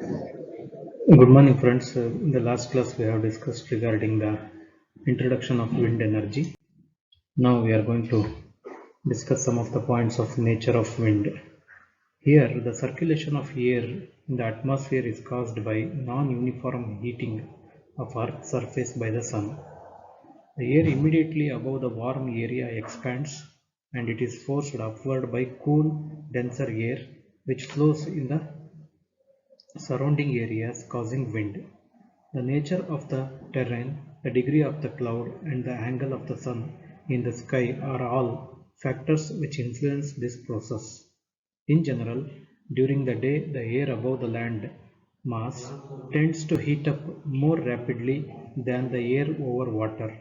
Good morning, friends. In the last class, we have discussed regarding the introduction of wind energy. Now we are going to discuss some of the points of nature of wind. Here, the circulation of air in the atmosphere is caused by non-uniform heating of Earth's surface by the sun. The air immediately above the warm area expands and it is forced upward by cool, denser air which flows in the surrounding areas, causing wind. The nature of the terrain, the degree of the cloud, and the angle of the sun in the sky are all factors which influence this process. In general, during the day, the air above the land mass tends to heat up more rapidly than the air over water.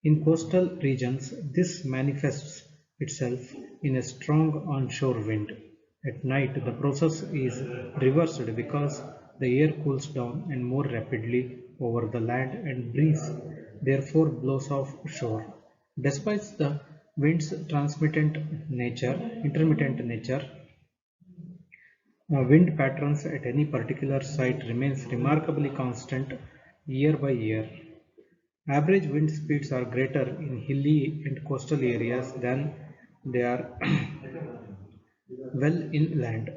In coastal regions, this manifests itself in a strong onshore wind. At night, the process is reversed because the air cools down and more rapidly over the land and breeze therefore blows off shore. Despite the wind's intermittent nature, wind patterns at any particular site remains remarkably constant year by year. Average wind speeds are greater in hilly and coastal areas than they are well inland.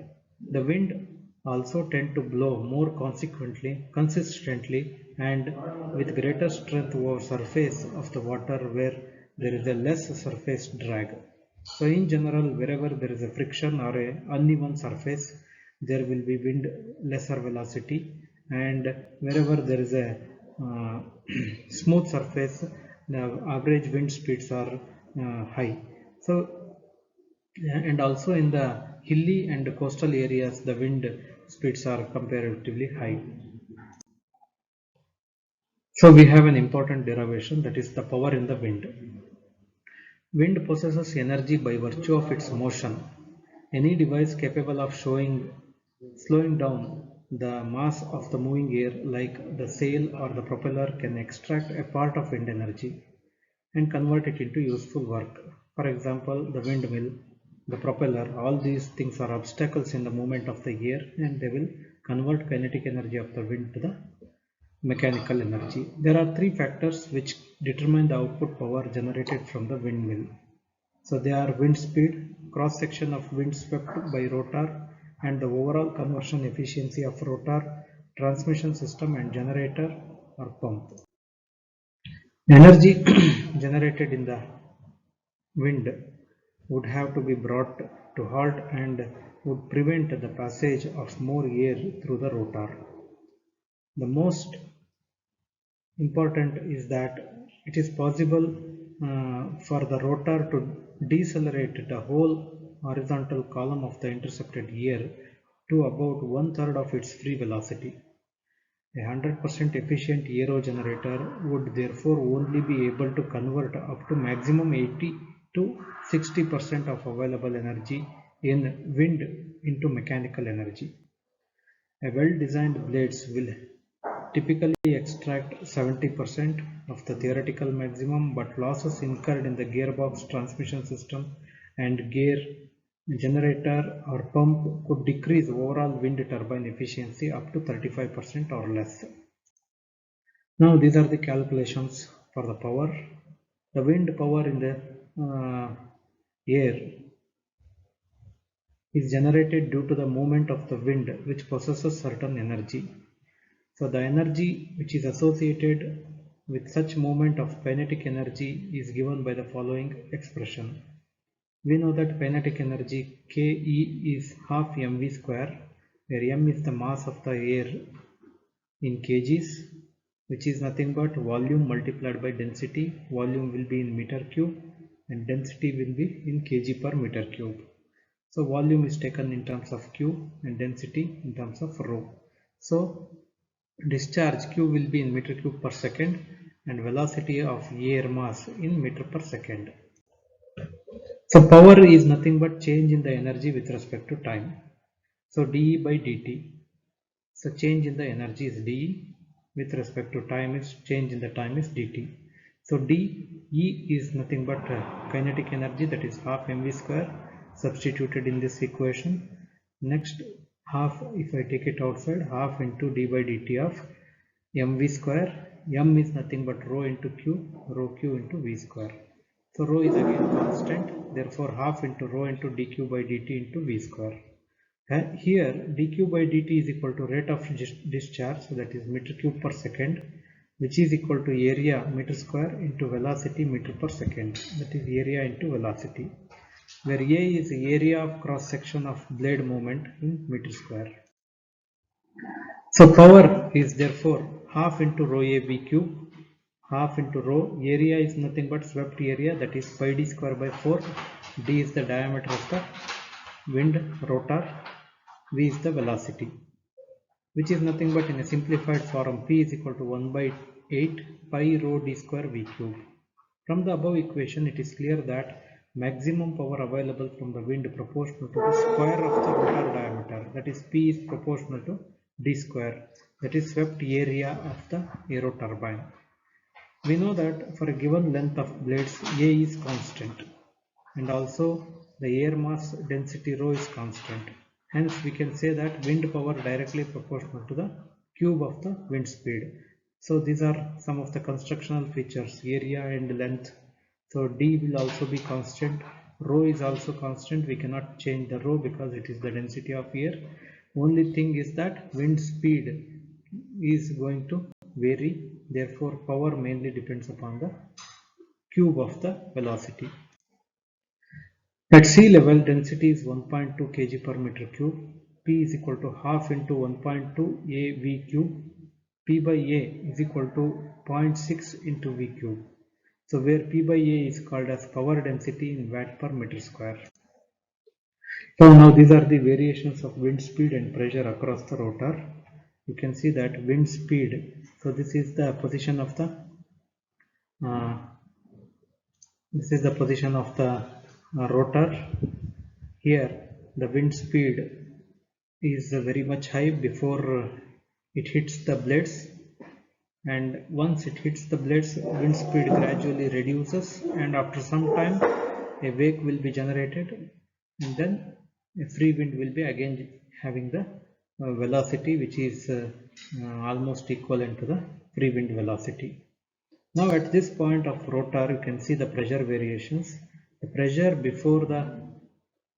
The wind also tend to blow more consistently and with greater strength over surface of the water where there is a less surface drag. So in general, wherever there is a friction or a uneven surface, there will be wind lesser velocity, and wherever there is a uh, smooth surface, the average wind speeds are high. So and also in the hilly and coastal areas, the wind speeds are comparatively high. So we have an important derivation, that is the power in the wind. Wind possesses energy by virtue of its motion. Any device capable of slowing down the mass of the moving air, like the sail or the propeller, can extract a part of wind energy and convert it into useful work. For example, the windmill, the propeller, all these things are obstacles in the movement of the air, and they will convert kinetic energy of the wind to the mechanical energy. There are three factors which determine the output power generated from the windmill. So they are wind speed, cross section of wind swept by rotor, and the overall conversion efficiency of rotor, transmission system, and generator or pump. Energy generated in the wind would have to be brought to halt and would prevent the passage of more air through the rotor. The most important is that it is possible for the rotor to decelerate the whole horizontal column of the intercepted air to about one-third of its free velocity. A 100% efficient aero generator would therefore only be able to convert up to maximum 80 to 60% of available energy in wind into mechanical energy. A well-designed blades will typically extract 70% of the theoretical maximum, but losses incurred in the gearbox, transmission system, and gear generator or pump could decrease overall wind turbine efficiency up to 35% or less. Now these are the calculations for the power. The wind power in the air is generated due to the movement of the wind, which possesses certain energy. So the energy which is associated with such movement of kinetic energy is given by the following expression. We know that kinetic energy Ke is half mv square, where m is the mass of the air in kgs, which is nothing but volume multiplied by density. Volume will be in meter cube and density will be in kg per meter cube. So volume is taken in terms of Q and density in terms of rho. So discharge Q will be in meter cube per second and velocity of air mass in meter per second. So power is nothing but change in the energy with respect to time. So dE by dt. So change in the energy is dE, with respect to time is change in the time is dt. So dE is nothing but kinetic energy, that is half mv square, substituted in this equation. Next, half, if I take it outside, half into d by dt of mv square. M is nothing but rho into q, rho q into v square. So rho is again constant, therefore half into rho into dq by dt into v square. And here dq by dt is equal to rate of discharge, so that is meter cube per second, which is equal to area meter square into velocity meter per second, that is area into velocity, where A is the area of cross section of blade movement in meter square. So power is therefore half into rho A B cube, half into rho, area is nothing but swept area, that is pi d square by 4, d is the diameter of the wind rotor, v is the velocity, which is nothing but in a simplified form p is equal to 1 by 8 pi rho d square v cube. From the above equation, it is clear that maximum power available from the wind proportional to the square of the rotor diameter, that is P is proportional to d square, that is swept area of the aero turbine. We know that for a given length of blades, A is constant, and also the air mass density rho is constant. Hence we can say that wind power directly proportional to the cube of the wind speed. So these are some of the constructional features, area and length. So d will also be constant, rho is also constant, we cannot change the rho because it is the density of air. Only thing is that wind speed is going to vary, therefore power mainly depends upon the cube of the velocity. At sea level, density is 1.2 kg per meter cube. P is equal to half into 1.2 A V cube. P by A is equal to 0.6 into V cube. So where P by A is called as power density in watt per meter square. So now these are the variations of wind speed and pressure across the rotor. You can see that wind speed. So this is the position of the rotor. Here the wind speed is very much high before it hits the blades, and once it hits the blades, wind speed gradually reduces, and after some time a wake will be generated, and then a free wind will be again having the velocity which is almost equivalent to the free wind velocity. Now at this point of rotor, you can see the pressure variations. The pressure before the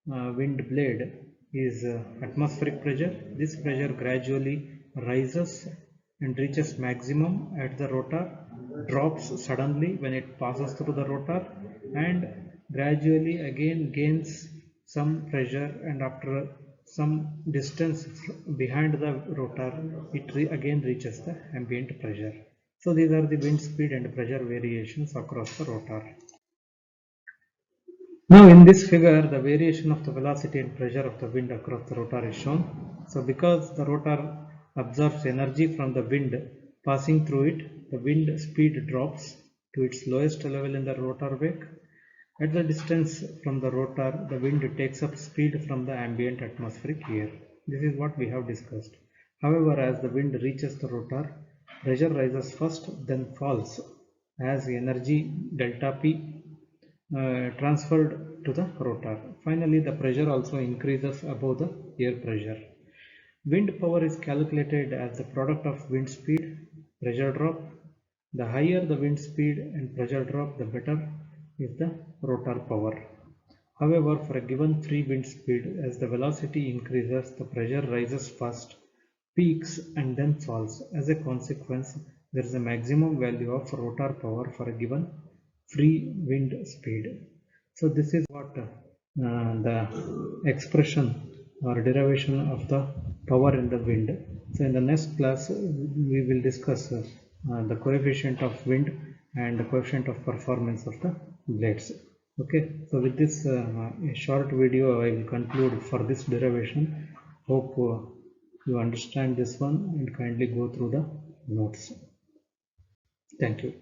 wind blade is atmospheric pressure. This pressure gradually rises and reaches maximum at the rotor, drops suddenly when it passes through the rotor, and gradually again gains some pressure, and after some distance behind the rotor it again reaches the ambient pressure. So these are the wind speed and pressure variations across the rotor. Now in this figure, the variation of the velocity and pressure of the wind across the rotor is shown. So because the rotor absorbs energy from the wind passing through it, the wind speed drops to its lowest level in the rotor wake. At the distance from the rotor, the wind takes up speed from the ambient atmospheric air. This is what we have discussed. However, as the wind reaches the rotor, pressure rises first, then falls as energy delta P transferred to the rotor. Finally, the pressure also increases above the air pressure. Wind power is calculated as the product of wind speed, pressure drop. The higher the wind speed and pressure drop, the better is the rotor power. However, for a given free wind speed, as the velocity increases, the pressure rises first, peaks and then falls. As a consequence, there is a maximum value of rotor power for a given free wind speed. So this is what the expression or derivation of the power in the wind. So in the next class we will discuss the coefficient of wind and the coefficient of performance of the blades. Okay, so with this a short video I will conclude for this derivation. Hope you understand this one and kindly go through the notes. Thank you.